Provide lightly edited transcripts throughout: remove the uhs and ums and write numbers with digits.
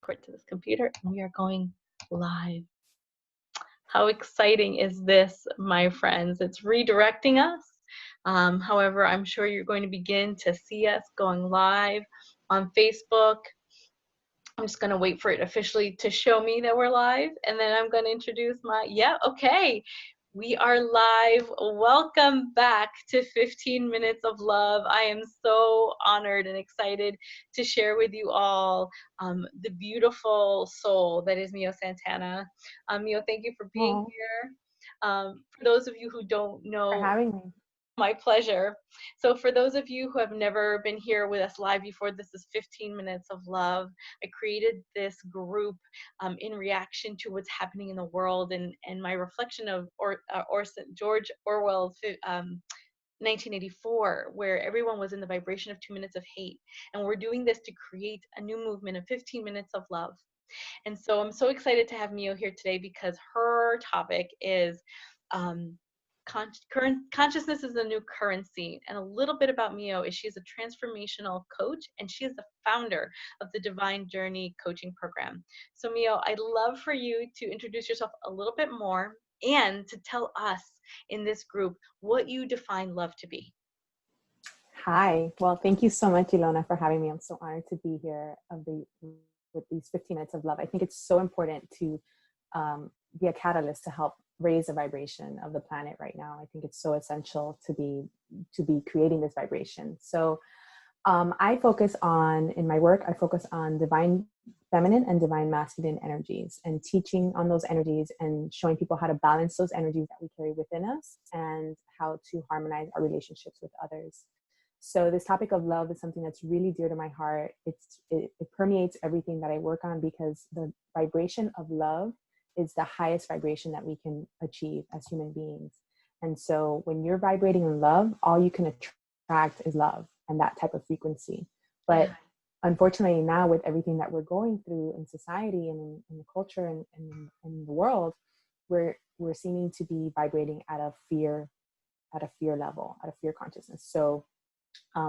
record to this computer, and we are going live. How exciting is this, my friends? It's redirecting us. However, I'm sure you're going to begin to see us going live on Facebook. I'm just going to wait for it officially to show me that we're live, and then I'm going to introduce okay. We are live. Welcome back to 15 Minutes of Love. I am so honored and excited to share with you all the beautiful soul that is Mio Santana. Mio, thank you for being Well, here. For those of you who don't for know, having me. my pleasure. So for those of you who have never been here with us live before, this is 15 Minutes of Love. I created this group in reaction to what's happening in the world and my reflection of George Orwell's 1984, where everyone was in the vibration of 2 minutes of hate. And we're doing this to create a new movement of 15 minutes of love. And so I'm so excited to have Mio here today because her topic is consciousness is the new currency. And a little bit about Mio is she's a transformational coach and she is the founder of the Divine Journey coaching program. So Mio, I'd love for you to introduce yourself a little bit more and to tell us in this group what you define love to be. Hi. Well, thank you so much, Ilona, for having me. I'm so honored to be here with these 15 minutes of love. I think it's so important to be a catalyst to help raise the vibration of the planet right now. I think it's so essential to be creating this vibration. So I focus on, in my work, I focus on divine feminine and divine masculine energies and teaching on those energies and showing people how to balance those energies that we carry within us and how to harmonize our relationships with others. So this topic of love is something that's really dear to my heart. It permeates everything that I work on because the vibration of love is the highest vibration that we can achieve as human beings. And so when you're vibrating in love, all you can attract is love and that type of frequency. But unfortunately now with everything that we're going through in society and in the culture and in the world, we're seeming to be vibrating at a fear level, at a fear consciousness. So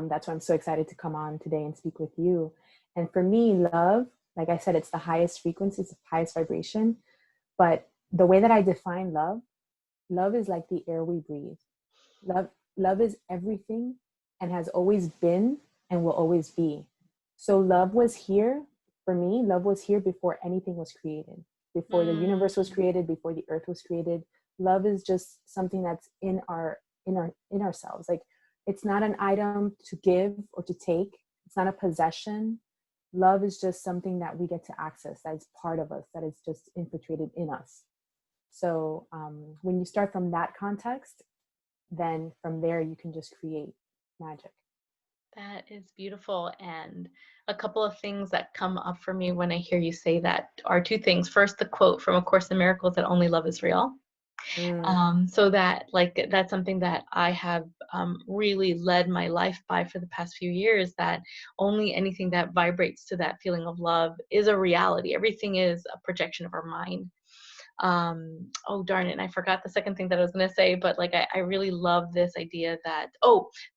that's why I'm so excited to come on today and speak with you. And for me, love, like I said, it's the highest frequency, it's the highest vibration. But the way that I define love is like the air we breathe. Love is everything and has always been and will always be. So love was here, for me, love was here before anything was created, before the universe was created, before the earth was created. Love is just something that's in ourselves. Like, it's not an item to give or to take. It's not a possession. Love is just something that we get to access, that is part of us, that is just infiltrated in us. So when you start from that context, then from there you can just create magic. That is beautiful. And a couple of things that come up for me when I hear you say that are two things. First, the quote from A Course in Miracles that only love is real. So that's something that I have really led my life by for the past few years, that only anything that vibrates to that feeling of love is a reality. Everything is a projection of our mind. Oh darn it, and I forgot the second thing that I was going to say, but like I really love this idea that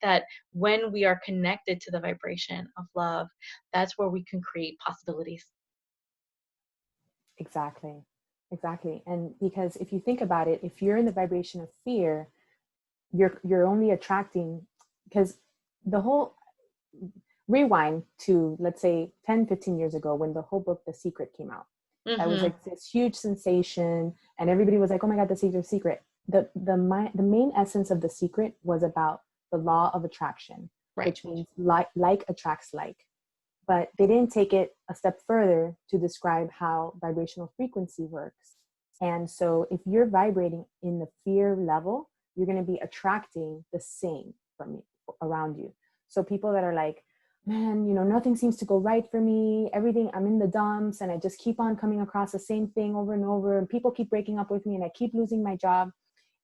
that when we are connected to the vibration of love, that's where we can create possibilities. Exactly. And because if you think about it, if you're in the vibration of fear, you're only attracting, because the whole, rewind to, let's say, 10-15 years ago when the whole book The Secret came out. That was like this huge sensation and everybody was like, oh my God, The Secret. The main essence of The Secret was about the law of attraction, Right. which means like attracts like. But they didn't take it a step further to describe how vibrational frequency works. And so if you're vibrating in the fear level, you're going to be attracting the same from you, around you. So people that are like, man, nothing seems to go right for me. Everything, I'm in the dumps and I just keep on coming across the same thing over and over. And people keep breaking up with me and I keep losing my job.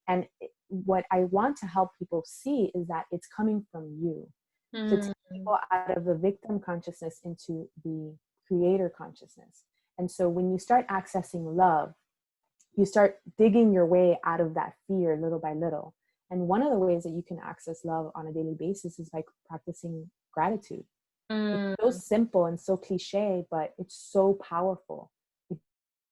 And what I want to help people see is that it's coming from you. To take people out of the victim consciousness into the creator consciousness. And so when you start accessing love, you start digging your way out of that fear little by little. And one of the ways that you can access love on a daily basis is by practicing gratitude. It's Mm. so simple and so cliche, but it's so powerful. If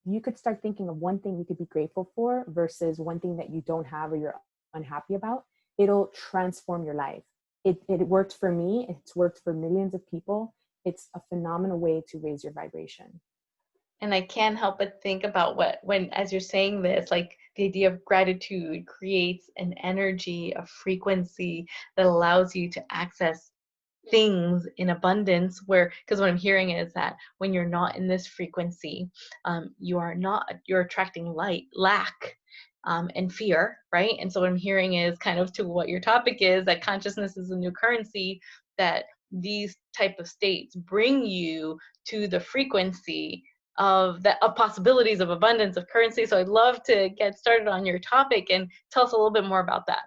you could start thinking of one thing you could be grateful for versus one thing that you don't have or you're unhappy about, it'll transform your life. It worked for me. It's worked for millions of people. It's a phenomenal way to raise your vibration. And I can't help but think about when, as you're saying this, like the idea of gratitude creates an energy, a frequency that allows you to access things in abundance, where, because what I'm hearing is that when you're not in this frequency, you're attracting lack, and fear, right? And so what I'm hearing is kind of to what your topic is, that consciousness is a new currency, that these type of states bring you to the frequency of possibilities of abundance, of currency. So I'd love to get started on your topic and tell us a little bit more about that.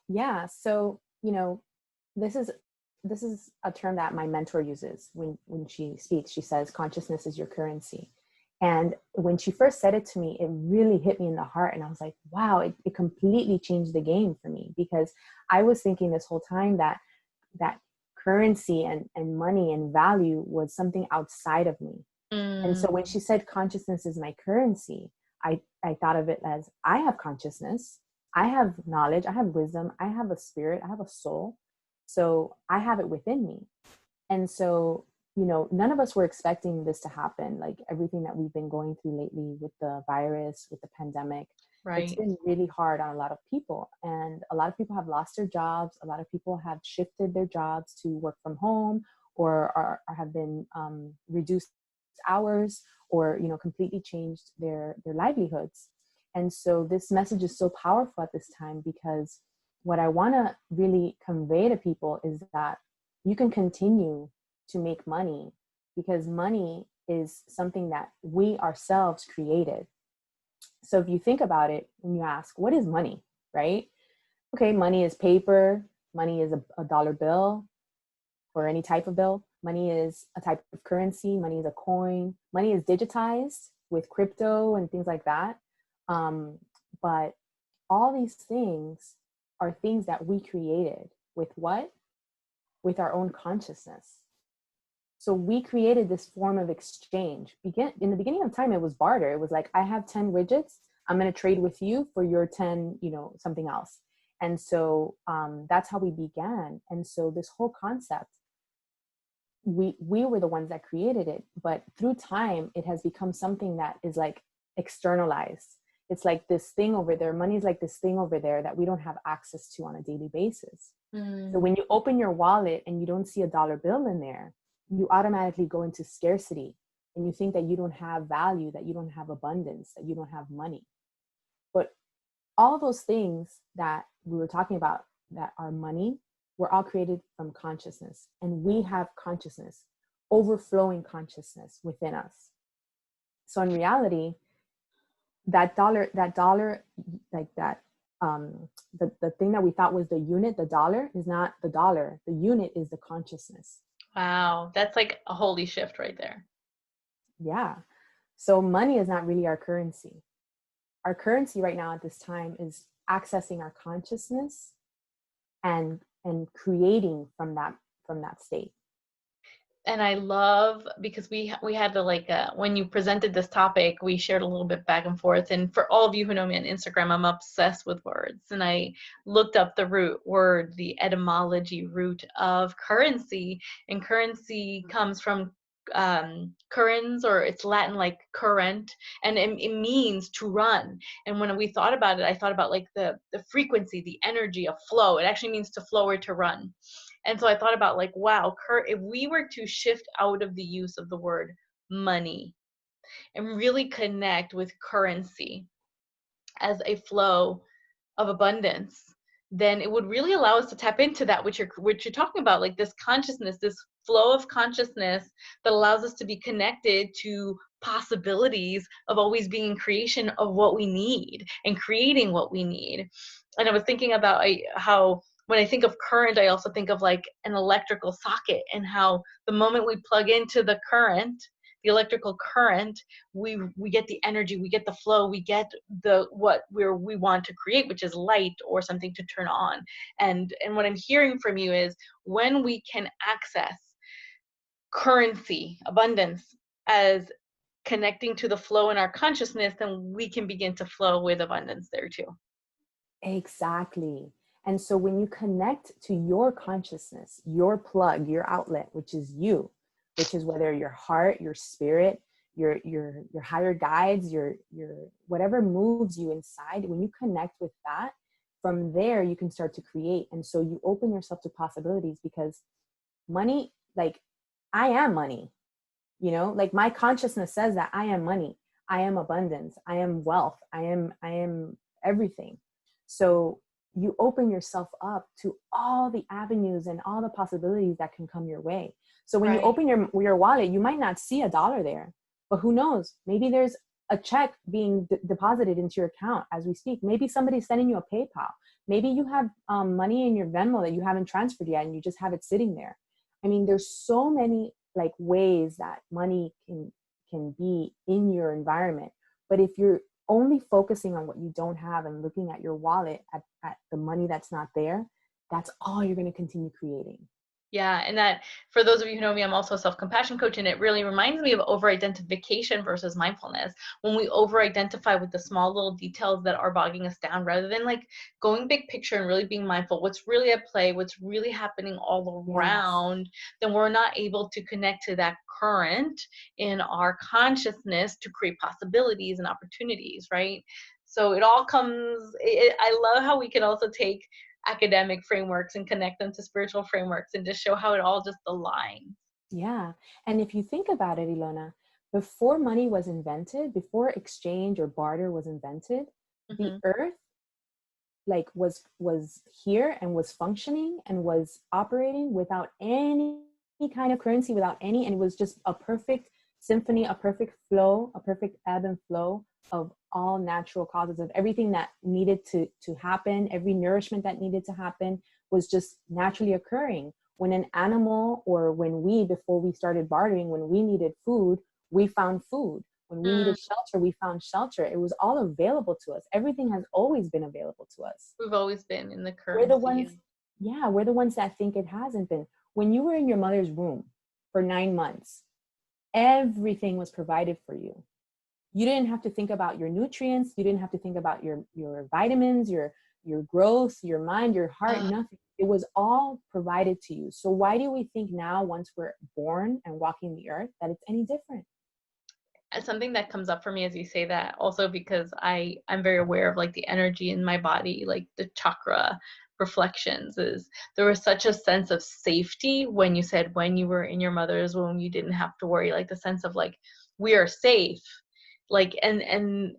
Yeah. So, this is this is a term that my mentor uses when she speaks. She says consciousness is your currency. And when she first said it to me, it really hit me in the heart. And I was like, wow, it completely changed the game for me, because I was thinking this whole time that currency and money and value was something outside of me. And so Mm, when she said consciousness is my currency, I thought of it as, I have consciousness, I have knowledge, I have wisdom, I have a spirit, I have a soul. So I have it within me. And so, none of us were expecting this to happen. Like everything that we've been going through lately with the virus, with the pandemic, it's right. been really hard on a lot of people. And a lot of people have lost their jobs. A lot of people have shifted their jobs to work from home, or have been reduced hours, or completely changed their livelihoods. And so this message is so powerful at this time, because what I want to really convey to people is that you can continue to make money, because money is something that we ourselves created. So if you think about it, when you ask, what is money, right? Okay, money is paper, money is a dollar bill, or any type of bill. Money is a type of currency, money is a coin, money is digitized with crypto and things like that. Um, but all these things are things that we created with what? With our own consciousness. So we created this form of exchange. In the beginning of time, it was barter. It was like, I have 10 widgets. I'm going to trade with you for your 10, something else. And so that's how we began. And so this whole concept, we were the ones that created it, but through time, it has become something that is like externalized. It's like this thing over there. Money is like this thing over there that we don't have access to on a daily basis. So Mm, when you open your wallet and you don't see a dollar bill in there, you automatically go into scarcity, and you think that you don't have value, that you don't have abundance, that you don't have money. But all those things that we were talking about that are money were all created from consciousness. And we have consciousness, overflowing consciousness within us. So in reality, that dollar, like that, the thing that we thought was the unit, the dollar, is not the dollar. The unit is the consciousness. wow, that's like a holy shift right there. Yeah. So money is not really our currency. Our currency right now at this time is accessing our consciousness and creating from that state. And I love, because we had to, like, when you presented this topic, we shared a little bit back and forth. And for all of you who know me on Instagram, I'm obsessed with words. And I looked up the root word, the etymology root of currency. And currency comes from currens, or it's Latin, like current, and it means to run. And when we thought about it, I thought about like the frequency, the energy of flow. It actually means to flow or to run. And so I thought about, like, wow, if we were to shift out of the use of the word money and really connect with currency as a flow of abundance, then it would really allow us to tap into that which you're talking about, like this consciousness, this flow of consciousness that allows us to be connected to possibilities of always being in creation of what we need and creating what we need. And I was thinking about how when I think of current, I also think of like an electrical socket, and how the moment we plug into the current, the electrical current, we get the energy, we get the flow, we get the what we want to create, which is light or something to turn on. And what I'm hearing from you is when we can access currency, abundance, as connecting to the flow in our consciousness, then we can begin to flow with abundance there too. Exactly. And so when you connect to your consciousness, your plug, your outlet, which is you, which is whether your heart, your spirit, your higher guides, your whatever moves you inside, when you connect with that, from there you can start to create. And so you open yourself to possibilities, because money, like, I am money, you know, like my consciousness says that I am money, I am abundance, I am wealth, I am everything. So you open yourself up to all the avenues and all the possibilities that can come your way. So when you Right. open your wallet, you might not see $1 there, but who knows? Maybe there's a check being deposited into your account as we speak. Maybe somebody's sending you a PayPal. Maybe you have money in your Venmo that you haven't transferred yet, and you just have it sitting there. I mean, there's so many like ways that money can be in your environment. But if you're only focusing on what you don't have and looking at your wallet at the money that's not there, that's all you're going to continue creating. Yeah, and that, for those of you who know me, I'm also a self-compassion coach, and it really reminds me of over-identification versus mindfulness. When we over-identify with the small little details that are bogging us down, rather than like going big picture and really being mindful, what's really at play, what's really happening all Yes. around, then we're not able to connect to that current in our consciousness to create possibilities and opportunities, right? So it all comes, I love how we can also take academic frameworks and connect them to spiritual frameworks and just show how it all just aligns. Yeah. And if you think about it, Ilona, before money was invented, before exchange or barter was invented, the Hmm. earth like was here and was functioning and was operating without any kind of currency, without any, and it was just a perfect symphony, a perfect flow, a perfect ebb and flow of all natural causes, of everything that needed to happen. Every nourishment that needed to happen was just naturally occurring. When an animal, or when we, before we started bartering, when we needed food, we found food. When we Mm, needed shelter, we found shelter. It was all available to us. Everything has always been available to us. we've always been in the We're the currency. ones, yeah, we're the ones that think it hasn't been. When you were in your mother's womb for 9 months, everything was provided for you. You didn't have to think about your nutrients. You didn't have to think about your vitamins, your growth, your mind, your heart, Uh, nothing. It was all provided to you. So why do we think now, once we're born and walking the earth, that it's any different? Something that comes up for me as you say that, also because I'm very aware of like the energy in my body, like the chakra reflections, is there was such a sense of safety when you said when you were in your mother's womb you didn't have to worry, like the sense of like we are safe. Like, and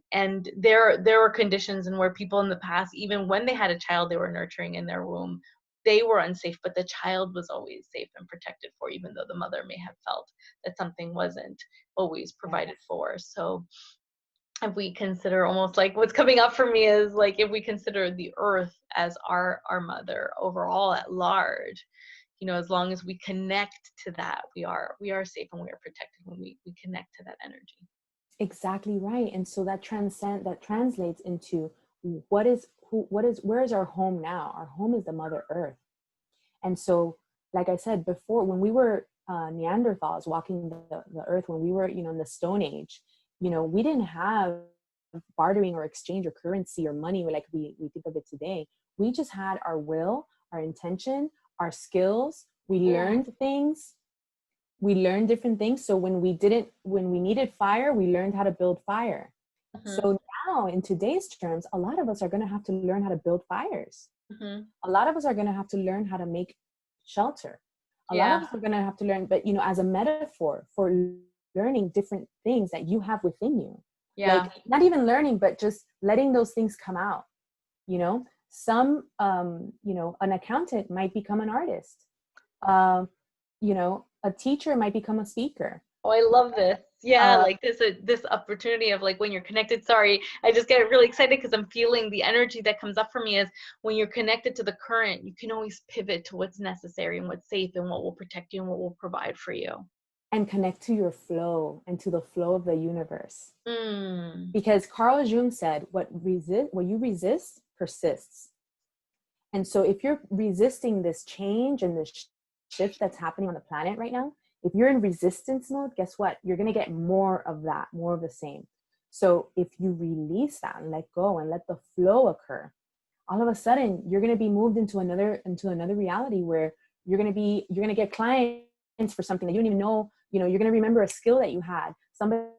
there were conditions and where people in the past, even when they had a child they were nurturing in their womb, they were unsafe, but the child was always safe and protected for, even though the mother may have felt that something wasn't always Yes. provided for. So if we consider, almost like what's coming up for me is like, if we consider the earth as our mother overall at large, you know, as long as we connect to that, we are safe and we are protected when we connect to that energy. Exactly right. And so that translates into where is our home now? Our home is the Mother Earth. And so, like I said before, when we were Neanderthals walking the earth, when we were, you know, in the Stone Age, you know, we didn't have bartering or exchange or currency or money like we think of it today. We just had our will, our intention, our skills. We Yeah. learned things. We learned different things. So when we needed fire, we learned how to build fire. Hmm. So now, in today's terms, a lot of us are going to have to learn how to build fires. Hmm. A lot of us are going to have to learn how to make shelter. A lot of Yeah. us are going to have to learn, but, you know, as a metaphor for learning different things that you have within you, like Yeah. not even learning, but just letting those things come out. You know, you know, an accountant might become an artist. um, you know, a teacher might become a speaker. Oh, I love this. Yeah, uh, like this opportunity of like when you're connected. Sorry, I just get really excited because I'm feeling the energy that comes up for me is when you're connected to the current, you can always pivot to what's necessary and what's safe and what will protect you and what will provide for you. and connect to your flow and to the flow of the universe. Mm. Because Carl Jung said, what you resist persists. And so if you're resisting this change and this shift that's happening on the planet right now, if you're in resistance mode, guess what? You're going to get more of that, more of the same. So if you release that and let go and let the flow occur, all of a sudden you're going to be moved into another reality where you're going to get clients for something that you don't even know. You know, you're going to remember a skill that you had. Somebody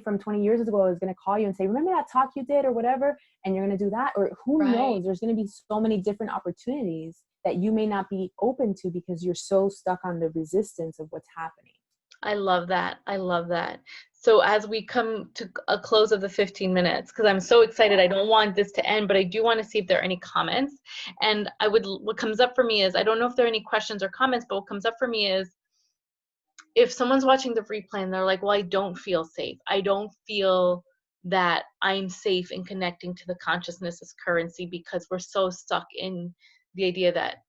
from 20 years ago is going to call you and say, remember that talk you did or whatever, and you're going to do that. Or who knows, there's going to be so many different opportunities that you may not be open to because you're so stuck on the resistance of what's happening. I love that. I love that. So as we come to a close of the 15 minutes, because I'm so excited, I don't want this to end, but I do want to see if there are any comments. And what comes up for me is, I don't know if there are any questions or comments, but what comes up for me is, if someone's watching the replay and they're like, well, I don't feel safe. I don't feel that I'm safe in connecting to the consciousness as currency because we're so stuck in the idea that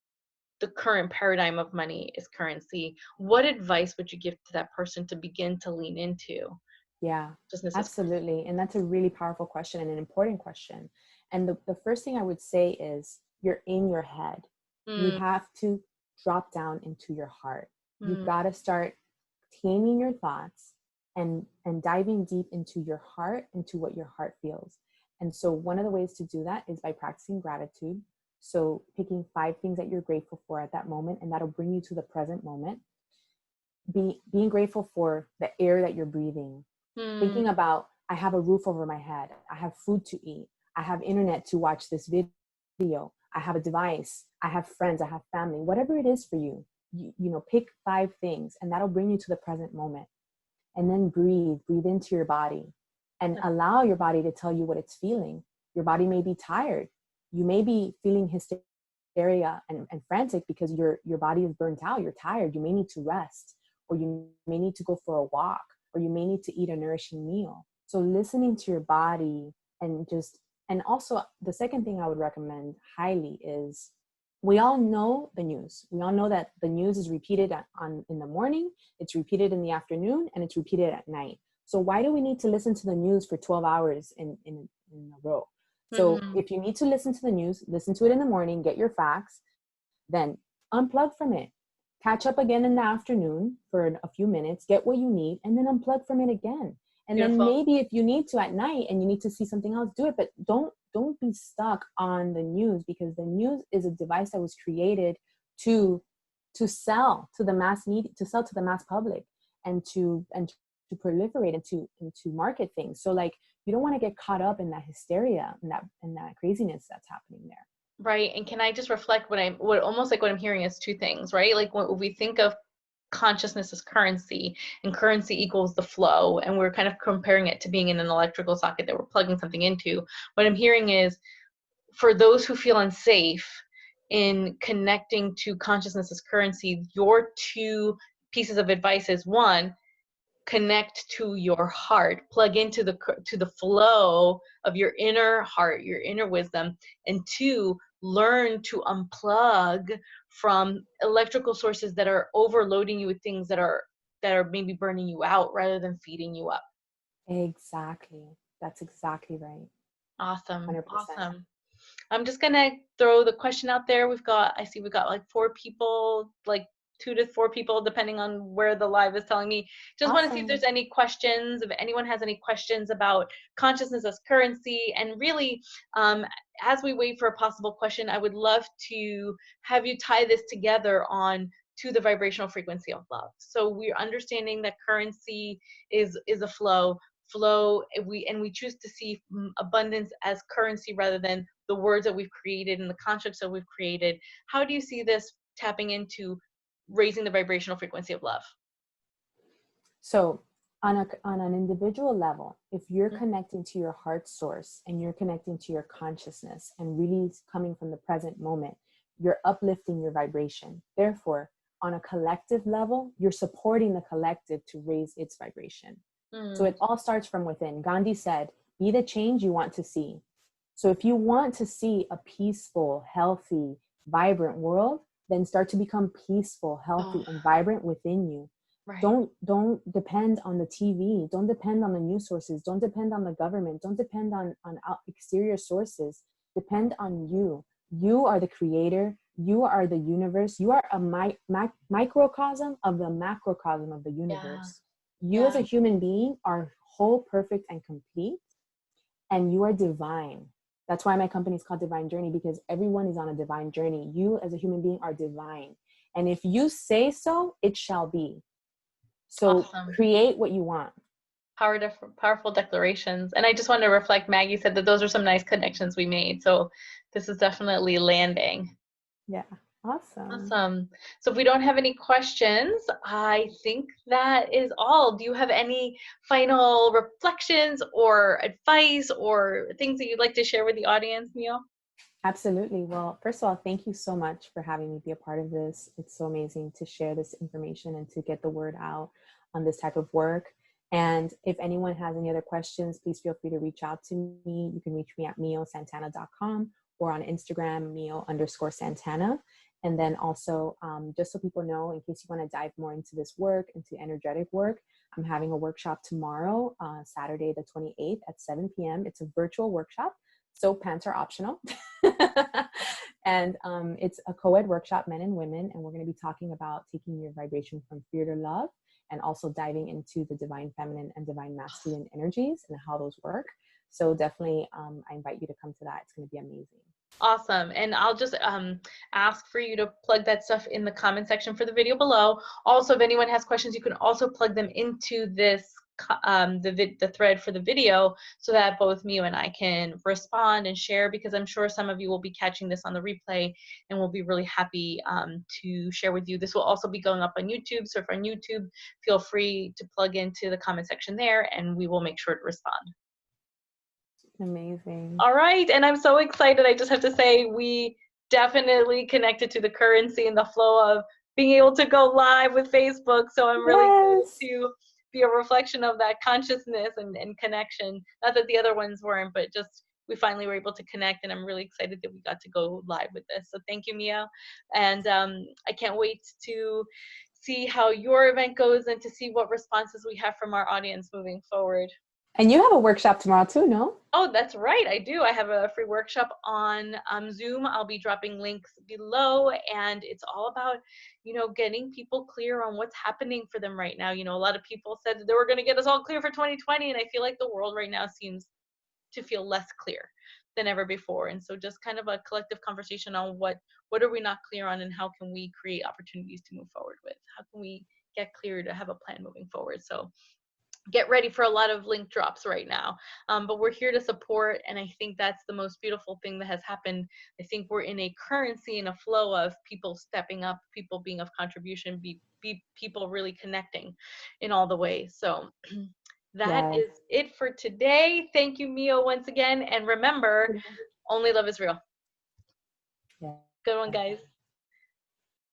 the current paradigm of money is currency. What advice would you give to that person to begin to lean into? Yeah, Consciousness as absolutely. And that's a really powerful question and an important question. And the first thing I would say is, you're in your head. You currency. have to drop down into your heart. You've Mm, got to start taming your thoughts and diving deep into your heart, into what your heart feels. And so one of the ways to do that is by practicing gratitude. So picking 5 things that you're grateful for at that moment, and that'll bring you to the present moment. Being grateful for the air that you're breathing, mm, thinking about, I have a roof over my head, I have food to eat, I have internet to watch this video, I have a device, I have friends, I have family, whatever it is for you. You know, pick 5 things, and that'll bring you to the present moment. And then breathe into your body and allow your body to tell you what it's feeling. Your body may be tired. You may be feeling hysteria and frantic because your body is burnt out. You're tired. You may need to rest, or you may need to go for a walk, or you may need to eat a nourishing meal. So listening to your body, and also the second thing I would recommend highly is, we all know the news. We all know that the news is repeated in the morning, it's repeated in the afternoon, and it's repeated at night. So why do we need to listen to the news for 12 hours in a row? So mm. if you need to listen to the news, listen to it in the morning, get your facts, then unplug from it. Catch up again in the afternoon for a few minutes, get what you need, and then unplug from it again. And then Beautiful. maybe if you need to at night and you need to see something else, do it. But don't be stuck on the news, because the news is a device that was created to sell to the mass media, to sell to the mass public, and to proliferate and to market things. So like, you don't want to get caught up in that hysteria and that craziness that's happening there. Right. And can I just reflect what almost like what I'm hearing is 2 things, right? Like when we think of consciousness as currency, and currency equals the flow, and we're kind of comparing it to being in an electrical socket that we're plugging something into. What I'm hearing is, for those who feel unsafe in connecting to consciousness as currency, your 2 pieces of advice is, 1, connect to your heart, plug into the flow of your inner heart, your inner wisdom, and 2, learn to unplug from electrical sources that are overloading you with things that are maybe burning you out rather than feeding you up. Exactly. That's exactly right. Awesome. 100%. Awesome. I'm just gonna throw the question out there. I see we've got like 4 people, like 2 to 4 people, depending on where the live is telling me. Just want to see if Awesome. there's any questions, if anyone has any questions about consciousness as currency. And really, as we wait for a possible question, I would love to have you tie this together on to the vibrational frequency of love. So we're understanding that currency is a flow, we choose to see abundance as currency rather than the words that we've created and the constructs that we've created. How do you see this tapping into raising the vibrational frequency of love? So on an individual level, if you're connecting to your heart source and you're connecting to your consciousness and really coming from the present moment, you're uplifting your vibration. Therefore, on a collective level, you're supporting the collective to raise its vibration. So Mm. it all starts from within. Gandhi said, be the change you want to see. So if you want to see a peaceful, healthy, vibrant world, then start to become peaceful, healthy, Oh, and vibrant within you. Right. Don't depend on the TV. Don't depend on the news sources. Don't depend on the government. Don't depend on exterior sources. Depend on you. You are the creator. You are the universe. You are a microcosm of the macrocosm of the Yeah. universe. You as a Yeah. human being are whole, perfect, and complete, and you are divine. That's why my company is called Divine Journey, because everyone is on a divine journey. You as a human being are divine. And if you say so, it shall be. So Awesome. create what you want. Powerful declarations. And I just want to reflect, Maggie said that those are some nice connections we made. So this is definitely landing. Yeah. Awesome. Awesome. So if we don't have any questions, I think that is all. Do you have any final reflections or advice or things that you'd like to share with the audience, Mio? Absolutely. Well, first of all, thank you so much for having me be a part of this. It's so amazing to share this information and to get the word out on this type of work. And if anyone has any other questions, please feel free to reach out to me. You can reach me at miosantana.com or on Instagram, mio_Santana. And then also, just so people know, in case you want to dive more into this work, into energetic work, I'm having a workshop tomorrow, Saturday the 28th at 7 p.m. It's a virtual workshop, so pants are optional. And it's a co-ed workshop, men and women, and we're going to be talking about taking your vibration from fear to love, and also diving into the divine feminine and divine masculine energies and how those work. So definitely, I invite you to come to that. It's going to be amazing. Awesome. And I'll just ask for you to plug that stuff in the comment section for the video below. Also, if anyone has questions, you can also plug them into this the thread for the video, so that both Mio and I can respond and share, because I'm sure some of you will be catching this on the replay and we'll be really happy to share with you. This will also be going up on YouTube, so if on YouTube, feel free to plug into the comment section there and we will make sure to respond. Amazing. All right, and I'm so excited. I just have to say, we definitely connected to the currency and the flow of being able to go live with Facebook. So I'm really excited to be a reflection of that consciousness and connection. Not that the other ones weren't, but just we finally were able to connect, and I'm really excited that we got to go live with this. So thank you, Mia. And I can't wait to see how your event goes and to see what responses we have from our audience moving forward. And you have a workshop tomorrow too, no? Oh, that's right. I do. I have a free workshop on Zoom. I'll be dropping links below, and it's all about, getting people clear on what's happening for them right now. A lot of people said that they were going to get us all clear for 2020, and I feel like the world right now seems to feel less clear than ever before. And so just kind of a collective conversation on what are we not clear on, and how can we create opportunities to move forward with? How can we get clear to have a plan moving forward? So get ready for a lot of link drops right now, but we're here to support, and I think that's the most beautiful thing that has happened. I think we're in a currency and a flow of people stepping up, people being of contribution, be people really connecting in all the ways. So that Yes. is it for today. Thank you, Mio, once again, and remember, only love is real. Yeah. Good one, guys.